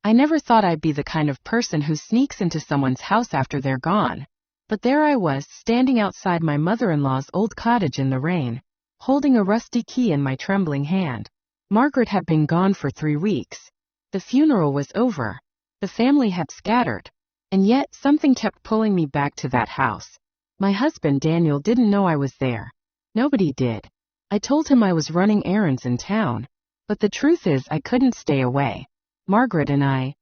I never thought I'd be the kind of person who sneaks into someone's house after they're gone. But there I was, standing outside my mother-in-law's old cottage in the rain, holding a rusty key in my trembling hand. Margaret had been gone for 3 weeks. The funeral was over. The family had scattered. And yet, something kept pulling me back to that house. My husband Daniel didn't know I was there. Nobody did. I told him I was running errands in town. But the truth is I couldn't stay away. Margaret and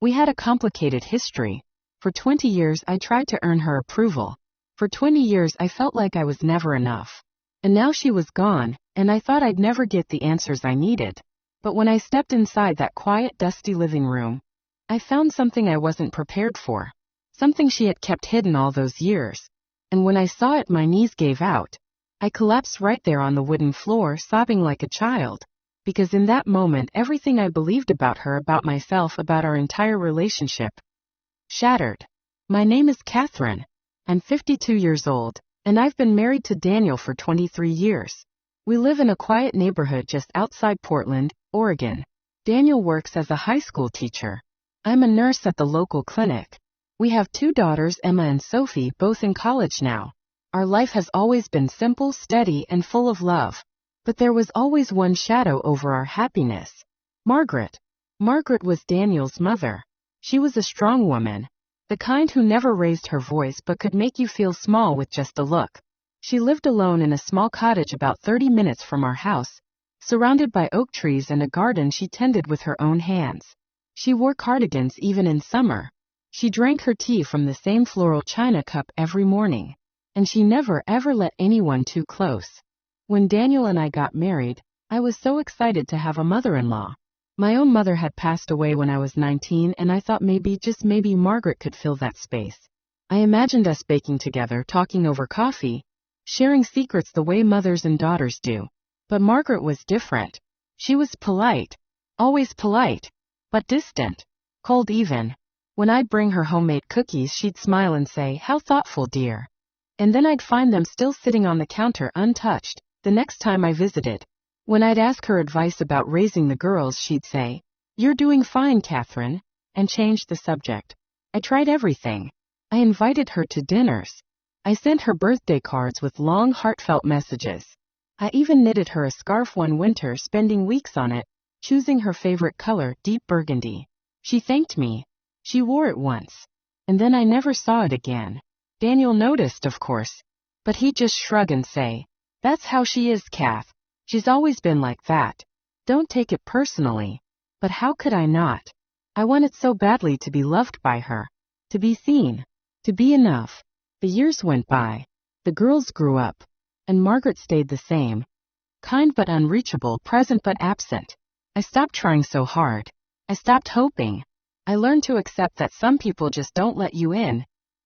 we had a complicated history. For 20 years I tried to earn her approval. For 20 years I felt like I was never enough. And now she was gone, and I thought I'd never get the answers I needed. But when I stepped inside that quiet, dusty living room, I found something I wasn't prepared for. Something she had kept hidden all those years. And when I saw it, my knees gave out. I collapsed right there on the wooden floor, sobbing like a child. Because in that moment, everything I believed about her, about myself, about our entire relationship, shattered. My name is Catherine. I'm 52 years old, and I've been married to Daniel for 23 years. We live in a quiet neighborhood just outside Portland, Oregon. Daniel works as a high school teacher. I'm a nurse at the local clinic. We have 2 daughters, Emma and Sophie, both in college now. Our life has always been simple, steady, and full of love. But there was always one shadow over our happiness. Margaret. Margaret was Daniel's mother. She was a strong woman. The kind who never raised her voice but could make you feel small with just a look. She lived alone in a small cottage about 30 minutes from our house, surrounded by oak trees and a garden she tended with her own hands. She wore cardigans even in summer. She drank her tea from the same floral china cup every morning. And she never ever let anyone too close. When Daniel and I got married, I was so excited to have a mother-in-law. My own mother had passed away when I was 19, and I thought maybe, just maybe, Margaret could fill that space. I imagined us baking together, talking over coffee, sharing secrets the way mothers and daughters do. But Margaret was different. She was polite. Always polite. But distant. Cold even. When I'd bring her homemade cookies, she'd smile and say, "How thoughtful, dear." And then I'd find them still sitting on the counter untouched, the next time I visited. When I'd ask her advice about raising the girls, she'd say, "You're doing fine, Catherine," and change the subject. I tried everything. I invited her to dinners. I sent her birthday cards with long, heartfelt messages. I even knitted her a scarf one winter, spending weeks on it, choosing her favorite color, deep burgundy. She thanked me. She wore it once. And then I never saw it again. Daniel noticed, of course. But he'd just shrug and say, "That's how she is, Kath. She's always been like that. Don't take it personally." But how could I not? I wanted so badly to be loved by her. To be seen. To be enough. The years went by. The girls grew up. And Margaret stayed the same. Kind but unreachable, present but absent. I stopped trying so hard. I stopped hoping. I learned to accept that some people just don't let you in,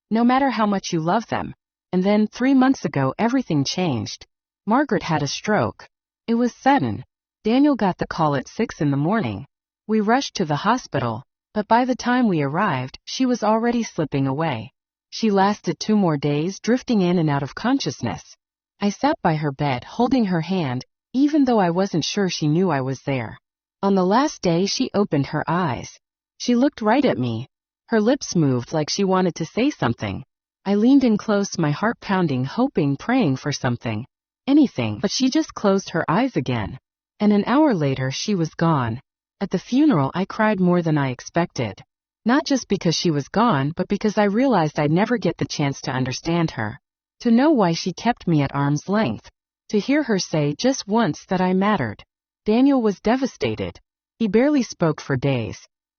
no matter how much you love them. And then, 3 months ago, everything changed. Margaret had a stroke. It was sudden. Daniel got the call at 6 in the morning. We rushed to the hospital, but by the time we arrived, she was already slipping away. She lasted 2 more days, drifting in and out of consciousness. I sat by her bed, holding her hand, even though I wasn't sure she knew I was there. On the last day, she opened her eyes. She looked right at me. Her lips moved like she wanted to say something. I leaned in close, my heart pounding, hoping, praying for something. Anything, but she just closed her eyes again. And an hour later, she was gone. At the funeral, I cried more than I expected. Not just because she was gone, but because I realized I'd never get the chance to understand her. To know why she kept me at arm's length. To hear her say just once that I mattered. Daniel was devastated. He barely spoke for days.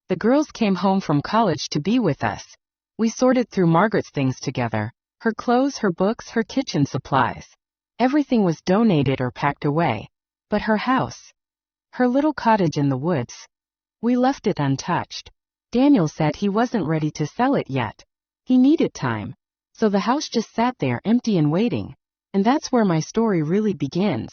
The girls came home from college to be with us. We sorted through Margaret's things together. Her clothes, her books, her kitchen supplies. Everything was donated or packed away. But her house. Her little cottage in the woods. We left it untouched. Daniel said he wasn't ready to sell it yet. He needed time. So the house just sat there empty and waiting. And that's where my story really begins.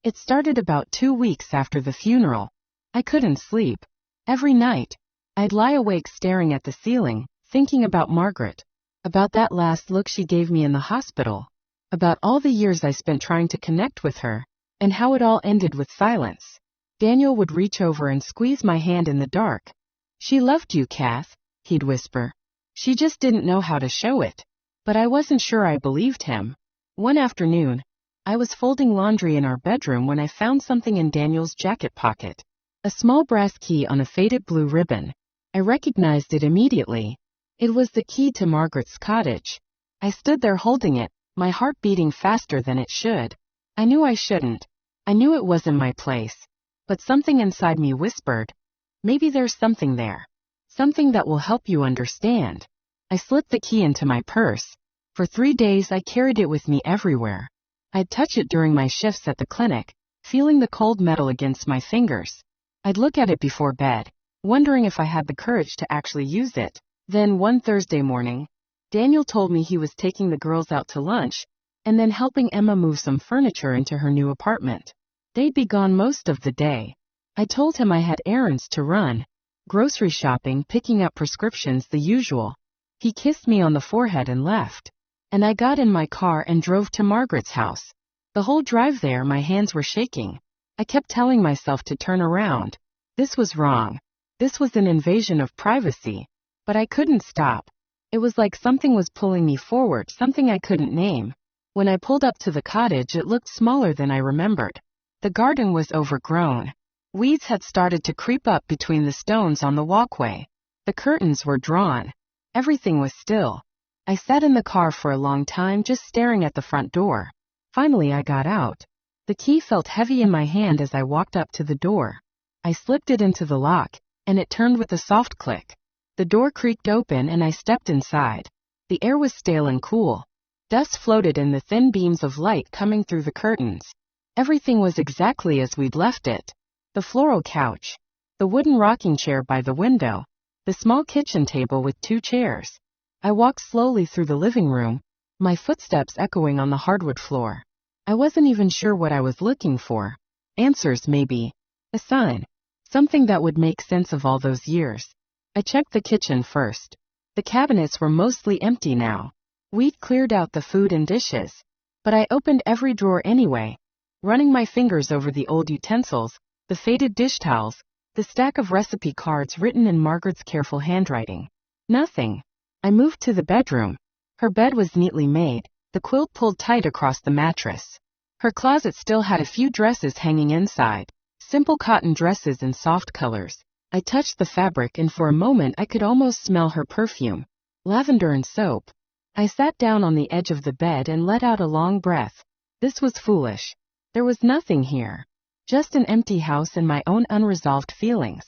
It started about 2 weeks after the funeral. I couldn't sleep. Every night, I'd lie awake staring at the ceiling, thinking about Margaret. About that last look she gave me in the hospital. About all the years I spent trying to connect with her, and how it all ended with silence. Daniel would reach over and squeeze my hand in the dark. "She loved you, Kath," he'd whisper. "She just didn't know how to show it." But I wasn't sure I believed him. One afternoon, I was folding laundry in our bedroom when I found something in Daniel's jacket pocket. A small brass key on a faded blue ribbon. I recognized it immediately. It was the key to Margaret's cottage. I stood there holding it, my heart beating faster than it should. I knew I shouldn't. I knew it wasn't my place. But something inside me whispered, maybe there's something there. Something that will help you understand. I slipped the key into my purse. For 3 days I carried it with me everywhere. I'd touch it during my shifts at the clinic, feeling the cold metal against my fingers. I'd look at it before bed, wondering if I had the courage to actually use it. Then one Thursday morning, Daniel told me he was taking the girls out to lunch, and then helping Emma move some furniture into her new apartment. They'd be gone most of the day. I told him I had errands to run, grocery shopping, picking up prescriptions, the usual. He kissed me on the forehead and left. And I got in my car and drove to Margaret's house. The whole drive there my hands were shaking. I kept telling myself to turn around. This was wrong. This was an invasion of privacy. But I couldn't stop. It was like something was pulling me forward, something I couldn't name. When I pulled up to the cottage, it looked smaller than I remembered. The garden was overgrown. Weeds had started to creep up between the stones on the walkway. The curtains were drawn. Everything was still. I sat in the car for a long time just staring at the front door. Finally I got out. The key felt heavy in my hand as I walked up to the door. I slipped it into the lock, and it turned with a soft click. The door creaked open and I stepped inside. The air was stale and cool. Dust floated in the thin beams of light coming through the curtains. Everything was exactly as we'd left it. The floral couch, the wooden rocking chair by the window, the small kitchen table with 2 chairs. I walked slowly through the living room, my footsteps echoing on the hardwood floor. I wasn't even sure what I was looking for. Answers, maybe. A sign. Something that would make sense of all those years. I checked the kitchen first. The cabinets were mostly empty now. We'd cleared out the food and dishes. But I opened every drawer anyway, running my fingers over the old utensils, the faded dish towels, the stack of recipe cards written in Margaret's careful handwriting. Nothing. I moved to the bedroom. Her bed was neatly made, the quilt pulled tight across the mattress. Her closet still had a few dresses hanging inside, simple cotton dresses in soft colors. I touched the fabric and for a moment I could almost smell her perfume. Lavender and soap. I sat down on the edge of the bed and let out a long breath. This was foolish. There was nothing here. Just an empty house and my own unresolved feelings.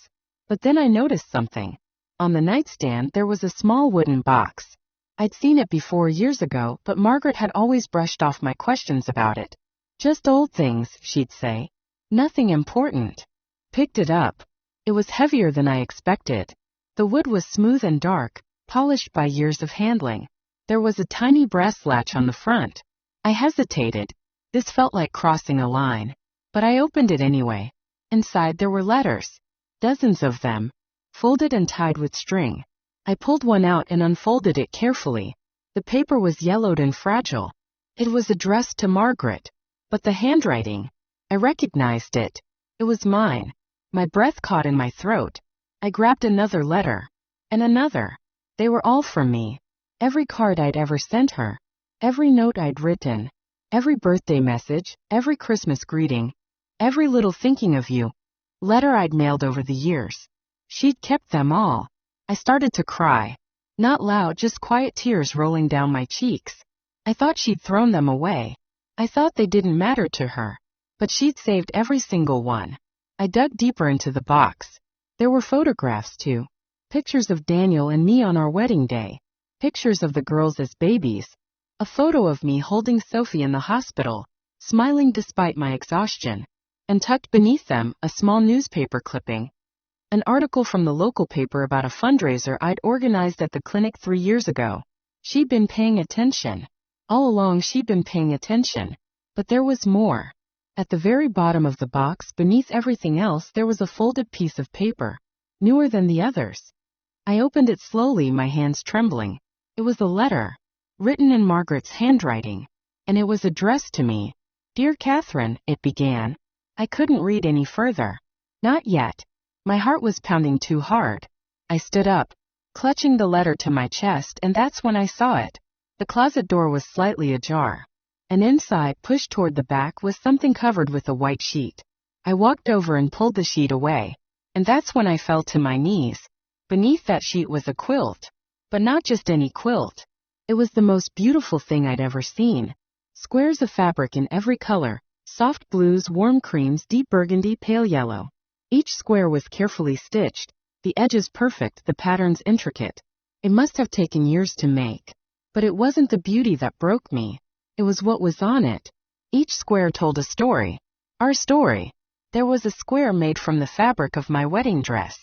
But then I noticed something. On the nightstand there was a small wooden box. I'd seen it before years ago, but Margaret had always brushed off my questions about it. Just old things, she'd say. Nothing important. Picked it up. It was heavier than I expected. The wood was smooth and dark, polished by years of handling. There was a tiny brass latch on the front. I hesitated. This felt like crossing a line. But I opened it anyway. Inside there were letters. Dozens of them. Folded and tied with string. I pulled one out and unfolded it carefully. The paper was yellowed and fragile. It was addressed to Margaret. But the handwriting, I recognized it. It was mine. My breath caught in my throat. I grabbed another letter. And another. They were all from me. Every card I'd ever sent her. Every note I'd written. Every birthday message. Every Christmas greeting. Every little thinking of you. Letter I'd mailed over the years. She'd kept them all. I started to cry. Not loud, just quiet tears rolling down my cheeks. I thought she'd thrown them away. I thought they didn't matter to her. But she'd saved every single one. I dug deeper into the box. There were photographs too. Pictures of Daniel and me on our wedding day. Pictures of the girls as babies. A photo of me holding Sophie in the hospital, smiling despite my exhaustion. And tucked beneath them, a small newspaper clipping. An article from the local paper about a fundraiser I'd organized at the clinic 3 years ago. She'd been paying attention. All along she'd been paying attention. But there was more. At the very bottom of the box, beneath everything else, there was a folded piece of paper. Newer than the others. I opened it slowly, my hands trembling. It was a letter. Written in Margaret's handwriting. And it was addressed to me. "Dear Catherine," it began. I couldn't read any further. Not yet. My heart was pounding too hard. I stood up, clutching the letter to my chest, and that's when I saw it. The closet door was slightly ajar, and inside, pushed toward the back, was something covered with a white sheet. I walked over and pulled the sheet away, and that's when I fell to my knees. Beneath that sheet was a quilt, but not just any quilt. It was the most beautiful thing I'd ever seen. Squares of fabric in every color, soft blues, warm creams, deep burgundy, pale yellow. Each square was carefully stitched, the edges perfect, the patterns intricate. It must have taken years to make. But it wasn't the beauty that broke me. It was what was on it. Each square told a story. Our story. There was a square made from the fabric of my wedding dress.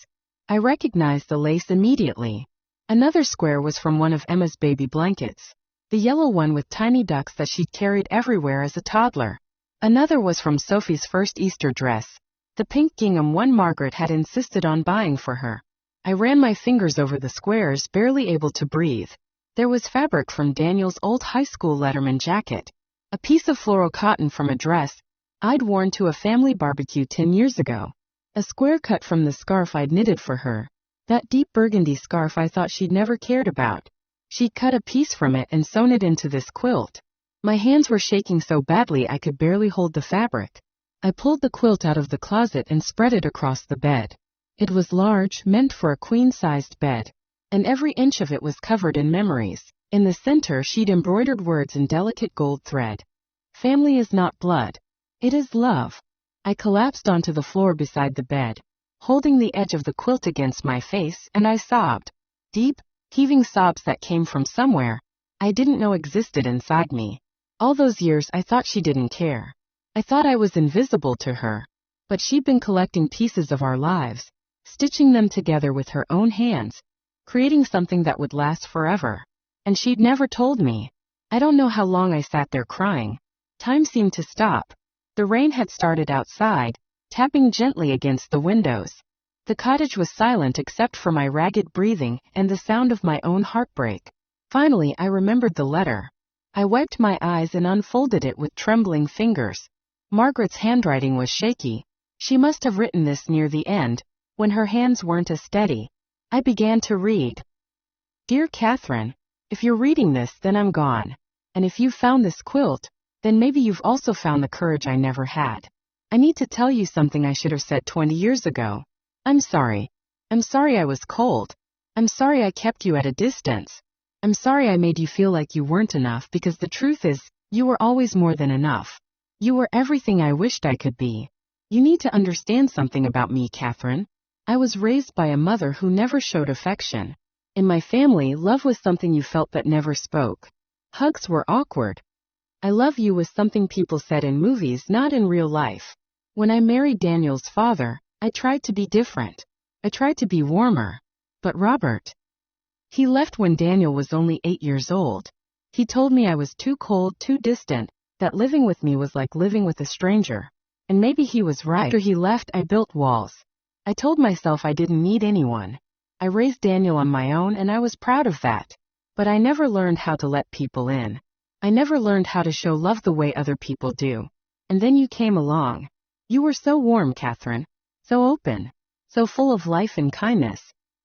I recognized the lace immediately. Another square was from one of Emma's baby blankets, the yellow one with tiny ducks that she'd carried everywhere as a toddler. Another was from Sophie's first Easter dress, the pink gingham one Margaret had insisted on buying for her. I ran my fingers over the squares, barely able to breathe. There was fabric from Daniel's old high school letterman jacket, a piece of floral cotton from a dress I'd worn to a family barbecue 10 years ago, a square cut from the scarf I'd knitted for her, that deep burgundy scarf I thought she'd never cared about. She'd cut a piece from it and sewn it into this quilt. My hands were shaking so badly I could barely hold the fabric. I pulled the quilt out of the closet and spread it across the bed. It was large, meant for a queen-sized bed, and every inch of it was covered in memories. In the center, she'd embroidered words in delicate gold thread. Family is not blood. It is love. I collapsed onto the floor beside the bed, holding the edge of the quilt against my face, and I sobbed. Deep, heaving sobs that came from somewhere I didn't know existed inside me. All those years I thought she didn't care. I thought I was invisible to her. But she'd been collecting pieces of our lives, stitching them together with her own hands, creating something that would last forever. And she'd never told me. I don't know how long I sat there crying. Time seemed to stop. The rain had started outside, tapping gently against the windows. The cottage was silent except for my ragged breathing and the sound of my own heartbreak. Finally, I remembered the letter. I wiped my eyes and unfolded it with trembling fingers. Margaret's handwriting was shaky. She must have written this near the end, when her hands weren't as steady. I began to read. Dear Catherine, if you're reading this, then I'm gone. And if you found this quilt, then maybe you've also found the courage I never had. I need to tell you something I should have said 20 years ago. I'm sorry. I'm sorry I was cold. I'm sorry I kept you at a distance. I'm sorry I made you feel like you weren't enough, because the truth is, you were always more than enough. You were everything I wished I could be. You need to understand something about me, Catherine. I was raised by a mother who never showed affection. In my family, love was something you felt but never spoke. Hugs were awkward. I love you was something people said in movies, not in real life. When I married Daniel's father, I tried to be different. I tried to be warmer. But Robert, he left when Daniel was only 8 years old. He told me I was too cold, too distant, that living with me was like living with a stranger. And maybe he was right. After he left, I built walls. I told myself I didn't need anyone. I raised Daniel on my own, and I was proud of that. But I never learned how to let people in. I never learned how to show love the way other people do. And then you came along. You were so warm, Catherine. So open. So full of life and kindness.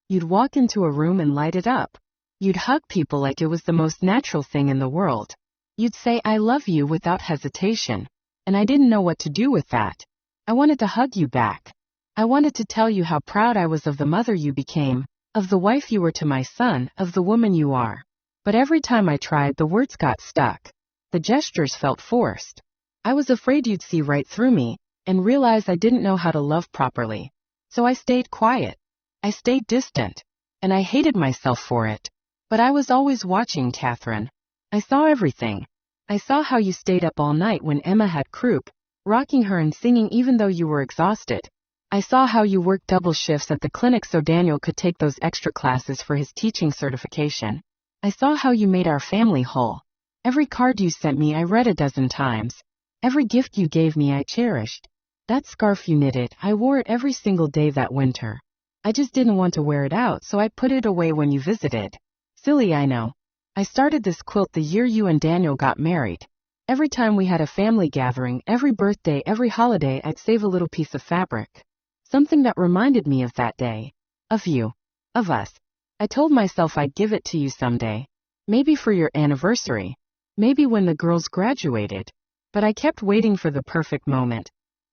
You'd walk into a room and light it up. You'd hug people like it was the most natural thing in the world. You'd say, I love you, without hesitation. And I didn't know what to do with that. I wanted to hug you back. I wanted to tell you how proud I was of the mother you became, of the wife you were to my son, of the woman you are. But every time I tried, the words got stuck. The gestures felt forced. I was afraid you'd see right through me, and realize I didn't know how to love properly. So I stayed quiet. I stayed distant. And I hated myself for it. But I was always watching, Catherine. I saw everything. I saw how you stayed up all night when Emma had croup, rocking her and singing even though you were exhausted. I saw how you worked double shifts at the clinic so Daniel could take those extra classes for his teaching certification. I saw how you made our family whole. Every card you sent me I read a dozen times. Every gift you gave me I cherished. That scarf you knitted, I wore it every single day that winter. I just didn't want to wear it out, so I put it away when you visited. Silly, I know. I started this quilt the year you and Daniel got married. Every time we had a family gathering, every birthday, every holiday, I'd save a little piece of fabric. Something that reminded me of that day. Of you. Of us. I told myself I'd give it to you someday. Maybe for your anniversary. Maybe when the girls graduated. But I kept waiting for the perfect moment.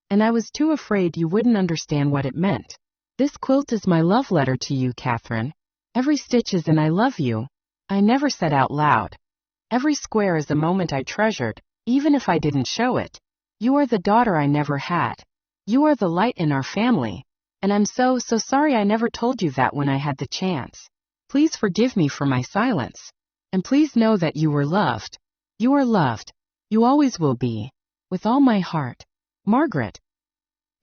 And I was too afraid you wouldn't understand what it meant. This quilt is my love letter to you, Catherine. Every stitch is an I love you. I never said out loud. Every square is a moment I treasured, even if I didn't show it. You are the daughter I never had. You are the light in our family. And I'm so sorry I never told you that when I had the chance. Please forgive me for my silence. And please know that you were loved. You are loved. You always will be. With all my heart. Margaret.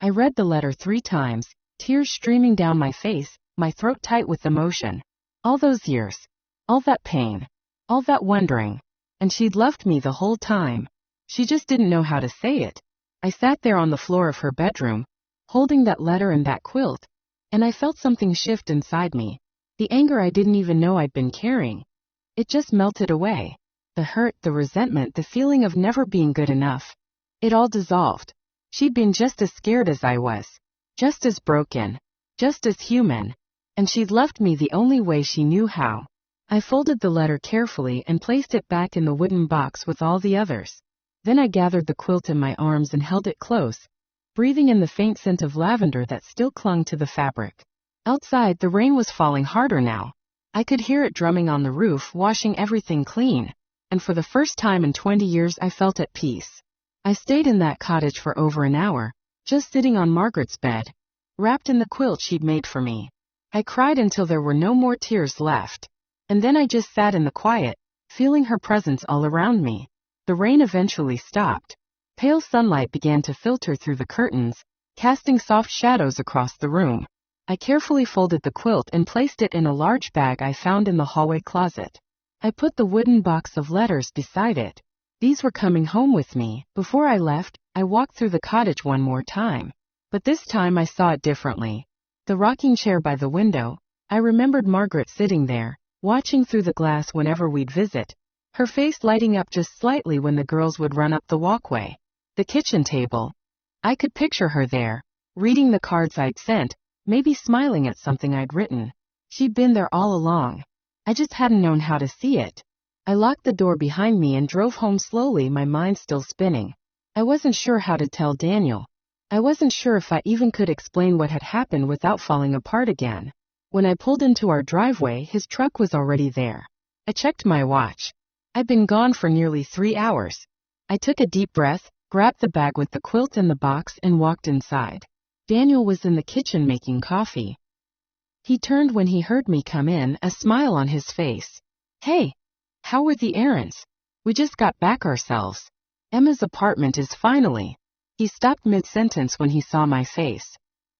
I read the letter 3 times, tears streaming down my face, my throat tight with emotion. All those years. All that pain. All that wondering. And she'd loved me the whole time. She just didn't know how to say it. I sat there on the floor of her bedroom, holding that letter and that quilt, and I felt something shift inside me. The anger I didn't even know I'd been carrying. It just melted away. The hurt, the resentment, the feeling of never being good enough. It all dissolved. She'd been just as scared as I was. Just as broken. Just as human. And she'd loved me the only way she knew how. I folded the letter carefully and placed it back in the wooden box with all the others. Then I gathered the quilt in my arms and held it close, breathing in the faint scent of lavender that still clung to the fabric. Outside, the rain was falling harder now. I could hear it drumming on the roof, washing everything clean. And for the first time in 20 years I felt at peace. I stayed in that cottage for over an hour, just sitting on Margaret's bed, wrapped in the quilt she'd made for me. I cried until there were no more tears left. And then I just sat in the quiet, feeling her presence all around me. The rain eventually stopped. Pale sunlight began to filter through the curtains, casting soft shadows across the room. I carefully folded the quilt and placed it in a large bag I found in the hallway closet. I put the wooden box of letters beside it. These were coming home with me. Before I left, I walked through the cottage one more time. But this time I saw it differently. The rocking chair by the window, I remembered Margaret sitting there, watching through the glass whenever we'd visit, her face lighting up just slightly when the girls would run up the walkway. The kitchen table. I could picture her there, reading the cards I'd sent, maybe smiling at something I'd written. She'd been there all along. I just hadn't known how to see it. I locked the door behind me and drove home slowly, my mind still spinning. I wasn't sure how to tell Daniel. I wasn't sure if I even could explain what had happened without falling apart again. When I pulled into our driveway, his truck was already there. I checked my watch. I'd been gone for nearly 3 hours. I took a deep breath, grabbed the bag with the quilt and the box, and walked inside. Daniel was in the kitchen making coffee. He turned when he heard me come in, a smile on his face. "Hey, how were the errands? We just got back ourselves. Emma's apartment is finally..." He stopped mid-sentence when he saw my face.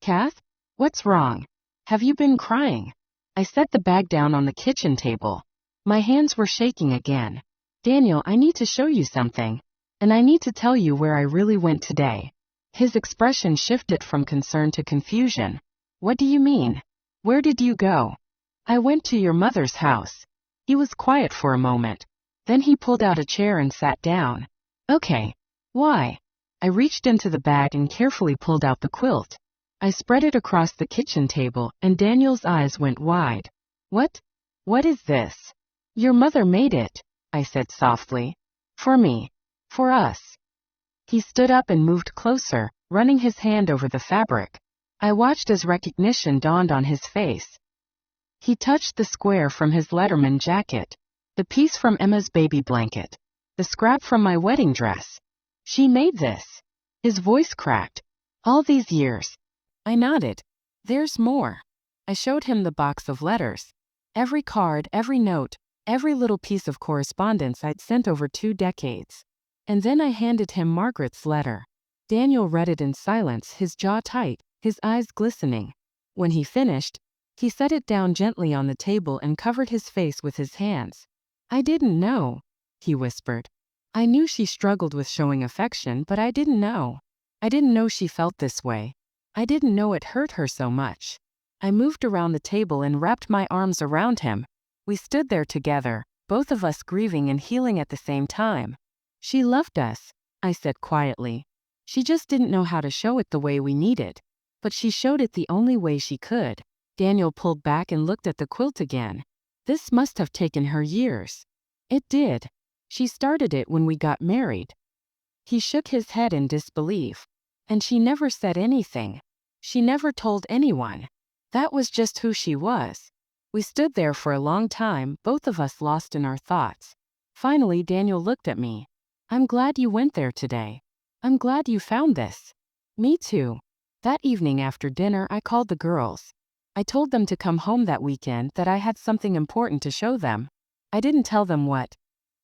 "Kath, what's wrong? Have you been crying?" I set the bag down on the kitchen table. My hands were shaking again. "Daniel, I need to show you something. And I need to tell you where I really went today." His expression shifted from concern to confusion. "What do you mean? Where did you go?" "I went to your mother's house." He was quiet for a moment. Then he pulled out a chair and sat down. "Okay. Why?" I reached into the bag and carefully pulled out the quilt. I spread it across the kitchen table, and Daniel's eyes went wide. What is this?" "Your mother made it," I said softly. "For me. For us." He stood up and moved closer, running his hand over the fabric. I watched as recognition dawned on his face. He touched the square from his Letterman jacket, the piece from Emma's baby blanket, the scrap from my wedding dress. "She made this." His voice cracked. "All these years." I nodded. "There's more." I showed him the box of letters. Every card, every note, every little piece of correspondence I'd sent over 2 decades. And then I handed him Margaret's letter. Daniel read it in silence, his jaw tight, his eyes glistening. When he finished, he set it down gently on the table and covered his face with his hands. "I didn't know," he whispered. "I knew she struggled with showing affection, but I didn't know. I didn't know she felt this way. I didn't know it hurt her so much." I moved around the table and wrapped my arms around him. We stood there together, both of us grieving and healing at the same time. "She loved us," I said quietly. "She just didn't know how to show it the way we needed. But she showed it the only way she could." Daniel pulled back and looked at the quilt again. This must have taken her years. It did. She started it when we got married. He shook his head in disbelief. And she never said anything. She never told anyone. That was just who she was. We stood there for a long time, both of us lost in our thoughts. Finally, Daniel looked at me. I'm glad you went there today. I'm glad you found this. Me too. That evening after dinner, I called the girls. I told them to come home that weekend, that I had something important to show them. I didn't tell them what.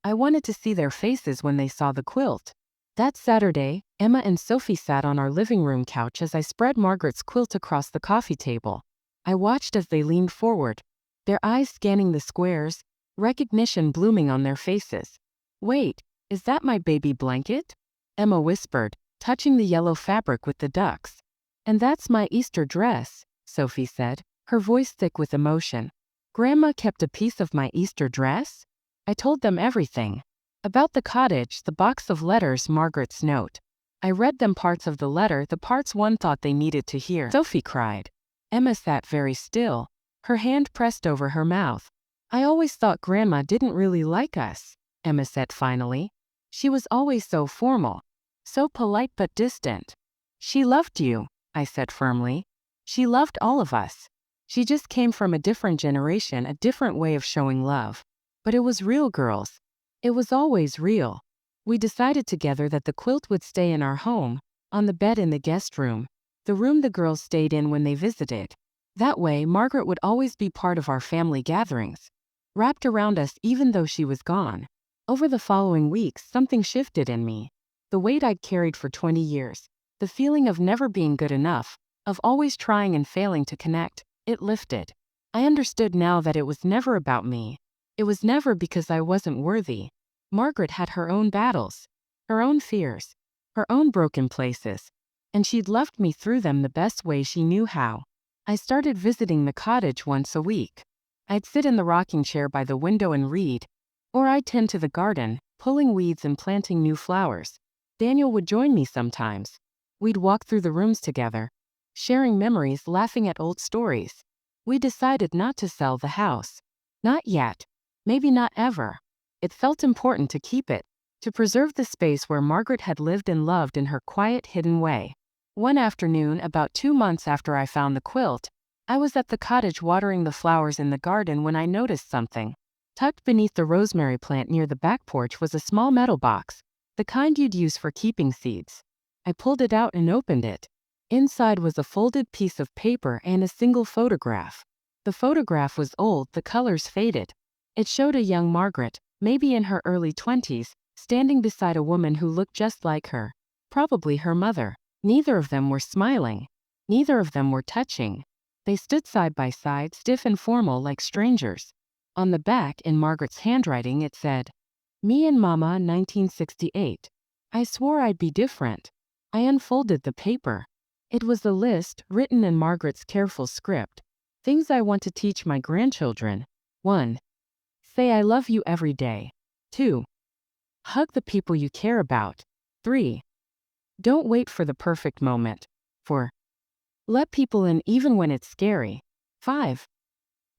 I wanted to see their faces when they saw the quilt. That Saturday, Emma and Sophie sat on our living room couch as I spread Margaret's quilt across the coffee table. I watched as they leaned forward, their eyes scanning the squares, recognition blooming on their faces. Wait, is that my baby blanket? Emma whispered, touching the yellow fabric with the ducks. And that's my Easter dress, Sophie said, her voice thick with emotion. Grandma kept a piece of my Easter dress? I told them everything. About the cottage, the box of letters, Margaret's note. I read them parts of the letter, the parts one thought they needed to hear. Sophie cried. Emma sat very still, her hand pressed over her mouth. I always thought Grandma didn't really like us, Emma said finally. She was always so formal, so polite but distant. She loved you, I said firmly. She loved all of us. She just came from a different generation, a different way of showing love. But it was real, girls. It was always real. We decided together that the quilt would stay in our home, on the bed in the guest room, the room the girls stayed in when they visited. That way, Margaret would always be part of our family gatherings, wrapped around us even though she was gone. Over the following weeks, something shifted in me. The weight I'd carried for 20 years, the feeling of never being good enough, of always trying and failing to connect, it lifted. I understood now that it was never about me. It was never because I wasn't worthy. Margaret had her own battles, her own fears, her own broken places, and she'd loved me through them the best way she knew how. I started visiting the cottage once a week. I'd sit in the rocking chair by the window and read, or I'd tend to the garden, pulling weeds and planting new flowers. Daniel would join me sometimes. We'd walk through the rooms together, sharing memories, laughing at old stories. We decided not to sell the house. Not yet. Maybe not ever. It felt important to keep it, to preserve the space where Margaret had lived and loved in her quiet, hidden way. One afternoon, about 2 months after I found the quilt, I was at the cottage watering the flowers in the garden when I noticed something. Tucked beneath the rosemary plant near the back porch was a small metal box, the kind you'd use for keeping seeds. I pulled it out and opened it. Inside was a folded piece of paper and a single photograph. The photograph was old, the colors faded. It showed a young Margaret, maybe in her early 20s, standing beside a woman who looked just like her, probably her mother. Neither of them were smiling. Neither of them were touching. They stood side by side, stiff and formal like strangers. On the back, in Margaret's handwriting, it said, "Me and Mama, 1968. I swore I'd be different." I unfolded the paper. It was a list, written in Margaret's careful script. Things I want to teach my grandchildren. 1. Say I love you every day. 2. Hug the people you care about. 3. Don't wait for the perfect moment. 4. Let people in even when it's scary. 5.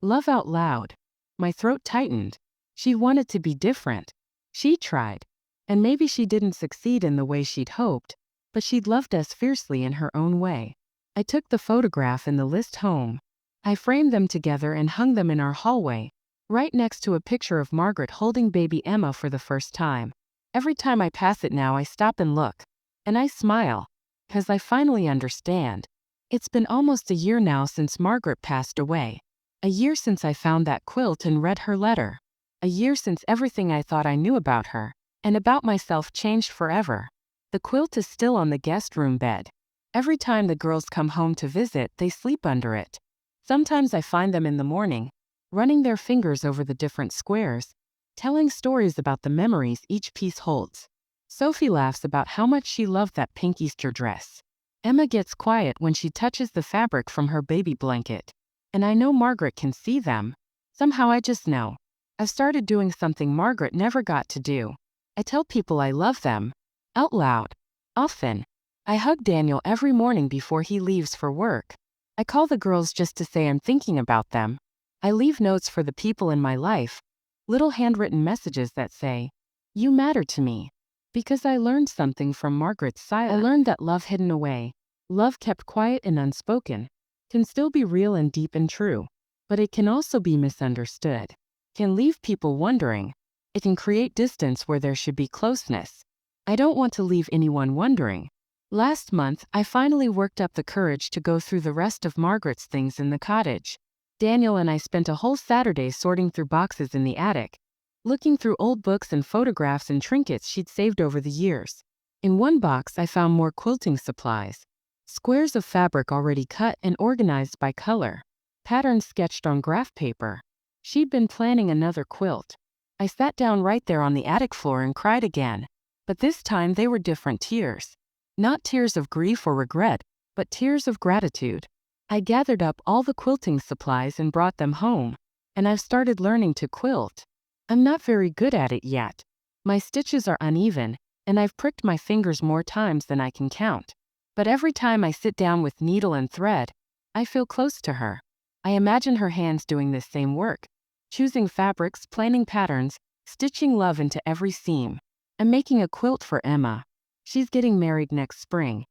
Love out loud. My throat tightened. She wanted to be different. She tried. And maybe she didn't succeed in the way she'd hoped, but she'd loved us fiercely in her own way. I took the photograph and the list home. I framed them together and hung them in our hallway, right next to a picture of Margaret holding baby Emma for the first time. Every time I pass it now, I stop and look. And I smile, because I finally understand. It's been almost a year now since Margaret passed away. A year since I found that quilt and read her letter. A year since everything I thought I knew about her, and about myself, changed forever. The quilt is still on the guest room bed. Every time the girls come home to visit, they sleep under it. Sometimes I find them in the morning, running their fingers over the different squares, telling stories about the memories each piece holds. Sophie laughs about how much she loved that pink Easter dress. Emma gets quiet when she touches the fabric from her baby blanket. And I know Margaret can see them. Somehow I just know. I've started doing something Margaret never got to do. I tell people I love them. Out loud. Often. I hug Daniel every morning before he leaves for work. I call the girls just to say I'm thinking about them. I leave notes for the people in my life, little handwritten messages that say, "You matter to me." Because I learned something from Margaret's silence. I learned that love hidden away, love kept quiet and unspoken, can still be real and deep and true. But it can also be misunderstood, can leave people wondering. It can create distance where there should be closeness. I don't want to leave anyone wondering. Last month, I finally worked up the courage to go through the rest of Margaret's things in the cottage. Daniel and I spent a whole Saturday sorting through boxes in the attic, looking through old books and photographs and trinkets she'd saved over the years. In one box, I found more quilting supplies, squares of fabric already cut and organized by color, patterns sketched on graph paper. She'd been planning another quilt. I sat down right there on the attic floor and cried again. But this time they were different tears. Not tears of grief or regret, but tears of gratitude. I gathered up all the quilting supplies and brought them home, and I've started learning to quilt. I'm not very good at it yet. My stitches are uneven, and I've pricked my fingers more times than I can count. But every time I sit down with needle and thread, I feel close to her. I imagine her hands doing this same work, choosing fabrics, planning patterns, stitching love into every seam. I'm making a quilt for Emma. She's getting married next spring,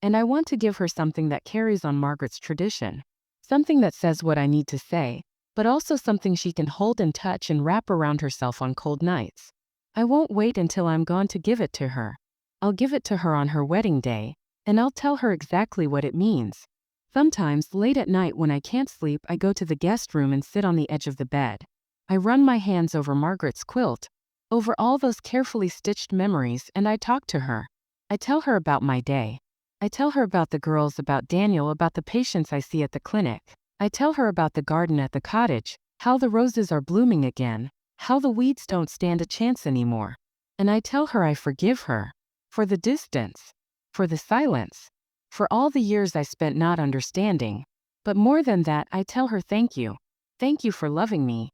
and I want to give her something that carries on Margaret's tradition, something that says what I need to say, but also something she can hold and touch and wrap around herself on cold nights. I won't wait until I'm gone to give it to her. I'll give it to her on her wedding day, and I'll tell her exactly what it means. Sometimes, late at night when I can't sleep, I go to the guest room and sit on the edge of the bed. I run my hands over Margaret's quilt, over all those carefully stitched memories, and I talk to her. I tell her about my day. I tell her about the girls, about Daniel, about the patients I see at the clinic. I tell her about the garden at the cottage, how the roses are blooming again, how the weeds don't stand a chance anymore. And I tell her I forgive her, for the distance, for the silence, for all the years I spent not understanding. But more than that, I tell her thank you. Thank you for loving me,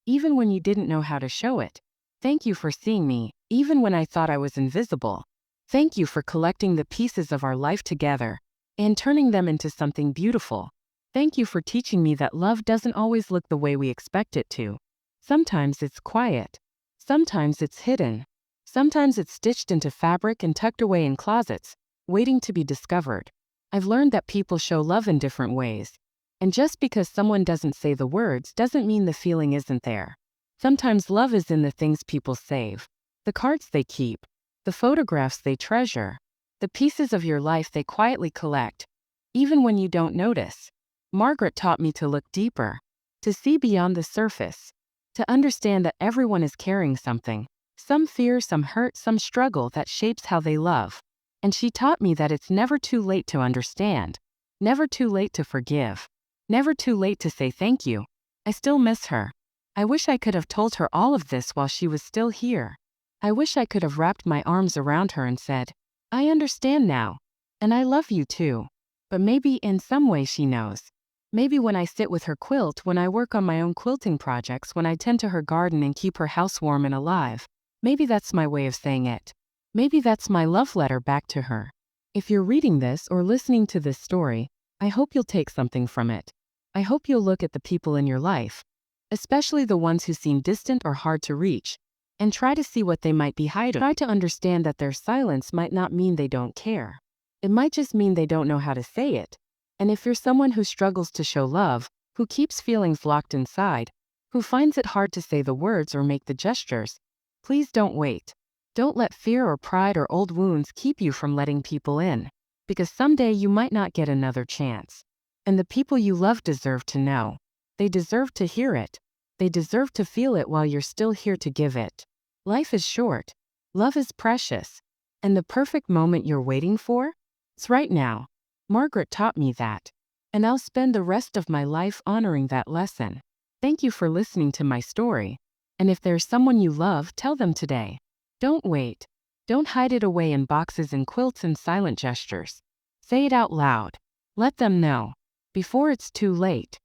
even when you didn't know how to show it. Thank you for seeing me, even when I thought I was invisible. Thank you for collecting the pieces of our life together and turning them into something beautiful. Thank you for teaching me that love doesn't always look the way we expect it to. Sometimes it's quiet. Sometimes it's hidden. Sometimes it's stitched into fabric and tucked away in closets, waiting to be discovered. I've learned that people show love in different ways. And just because someone doesn't say the words doesn't mean the feeling isn't there. Sometimes love is in the things people save, the cards they keep, the photographs they treasure, the pieces of your life they quietly collect, even when you don't notice. Margaret taught me to look deeper, to see beyond the surface, to understand that everyone is carrying something, some fear, some hurt, some struggle that shapes how they love. And she taught me that it's never too late to understand, never too late to forgive, never too late to say thank you. I still miss her. I wish I could have told her all of this while she was still here. I wish I could have wrapped my arms around her and said, "I understand now, and I love you too." But maybe in some way she knows. Maybe when I sit with her quilt, when I work on my own quilting projects, when I tend to her garden and keep her house warm and alive. Maybe that's my way of saying it. Maybe that's my love letter back to her. If you're reading this or listening to this story, I hope you'll take something from it. I hope you'll look at the people in your life, especially the ones who seem distant or hard to reach, and try to see what they might be hiding. Try to understand that their silence might not mean they don't care. It might just mean they don't know how to say it. And if you're someone who struggles to show love, who keeps feelings locked inside, who finds it hard to say the words or make the gestures, please don't wait. Don't let fear or pride or old wounds keep you from letting people in, because someday you might not get another chance. And the people you love deserve to know. They deserve to hear it. They deserve to feel it while you're still here to give it. Life is short. Love is precious. And the perfect moment you're waiting for? It's right now. Margaret taught me that. And I'll spend the rest of my life honoring that lesson. Thank you for listening to my story. And if there's someone you love, tell them today. Don't wait. Don't hide it away in boxes and quilts and silent gestures. Say it out loud. Let them know. Before it's too late.